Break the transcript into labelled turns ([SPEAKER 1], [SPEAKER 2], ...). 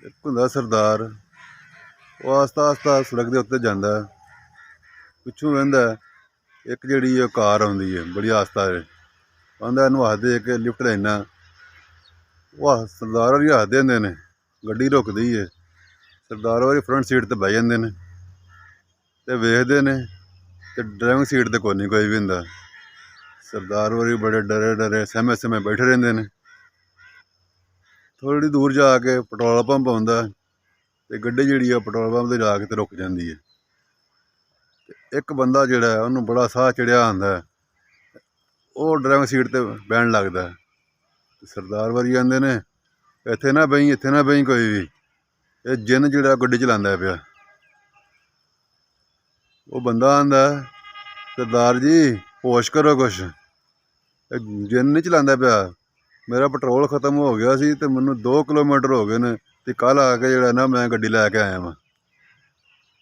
[SPEAKER 1] ਇੱਕ ਹੁੰਦਾ ਸਰਦਾਰ, ਉਹ ਆਸਤਾ ਆਸਤਾ ਸੜਕ ਦੇ ਉੱਤੇ ਜਾਂਦਾ, ਪਿੱਛੋਂ ਵਹਿੰਦਾ ਇੱਕ ਜਿਹੜੀ ਉਹ ਕਾਰ ਆਉਂਦੀ ਹੈ ਬੜੀ ਆਸਤਾ ਕਹਿੰਦਾ ਇਹਨੂੰ ਹੱਥ ਦੇ ਕੇ ਲਿਫਟ ਲੈਣਾ। ਉਹ ਸਰਦਾਰ ਵਾਲੀ ਹੱਥ ਦੇ ਦਿੰਦੇ ਨੇ, ਗੱਡੀ ਰੁਕਦੀ ਹੈ, ਸਰਦਾਰ ਵਾਲੀ ਫਰੰਟ ਸੀਟ 'ਤੇ ਬਹਿ ਜਾਂਦੇ ਨੇ ਅਤੇ ਵੇਖਦੇ ਨੇ, ਅਤੇ ਡਰਾਈਵਿੰਗ ਸੀਟ 'ਤੇ ਕੋਈ ਨਹੀਂ ਕੋਈ ਵੀ ਹੁੰਦਾ। ਸਰਦਾਰ ਵਾਰੀ ਬੜੇ ਡਰੇ ਡਰੇ ਸਹਿਮੇ ਸਹਿਮੇ ਬੈਠੇ ਰਹਿੰਦੇ ਨੇ। ਥੋੜ੍ਹੀ ਦੂਰ ਜਾ ਕੇ ਪੈਟਰੋਲ ਪੰਪ ਆਉਂਦਾ ਅਤੇ ਗੱਡੀ ਜਿਹੜੀ ਆ ਪੈਟਰੋਲ ਪੰਪ 'ਤੇ ਜਾ ਕੇ ਅਤੇ ਰੁਕ ਜਾਂਦੀ ਹੈ। ਅਤੇ ਇੱਕ ਬੰਦਾ ਜਿਹੜਾ ਉਹਨੂੰ ਬੜਾ ਸਾਹ ਚੜ੍ਹਿਆ ਹੁੰਦਾ, ਉਹ ਡਰਾਈਵਿੰਗ ਸੀਟ 'ਤੇ ਬਹਿਣ ਲੱਗਦਾ। ਸਰਦਾਰ ਵਾਰੀ ਕਹਿੰਦੇ ਨੇ ਇੱਥੇ ਨਾ ਬਹੀਂ, ਇੱਥੇ ਨਾ ਬਹੀਂ ਕੋਈ ਵੀ, ਇਹ ਜਿੰਨ ਜਿਹੜਾ ਗੱਡੀ ਚਲਾਉਂਦਾ ਪਿਆ। ਉਹ ਬੰਦਾ ਆਂਦਾ ਸਰਦਾਰ ਜੀ ਹੋਸ਼ ਕਰੋ ਕੁਛ, ਇਹ ਜਿੰਨ ਨਹੀਂ ਚਲਾਉਂਦਾ ਪਿਆ, ਮੇਰਾ ਪੈਟਰੋਲ ਖ਼ਤਮ ਹੋ ਗਿਆ ਸੀ ਅਤੇ ਮੈਨੂੰ 2 ਕਿਲੋਮੀਟਰ ਹੋ ਗਏ ਨੇ ਅਤੇ ਕੱਲ੍ਹ ਆ ਕੇ ਜਿਹੜਾ ਨਾ ਮੈਂ ਗੱਡੀ ਲੈ ਕੇ ਆਇਆ ਵਾਂ।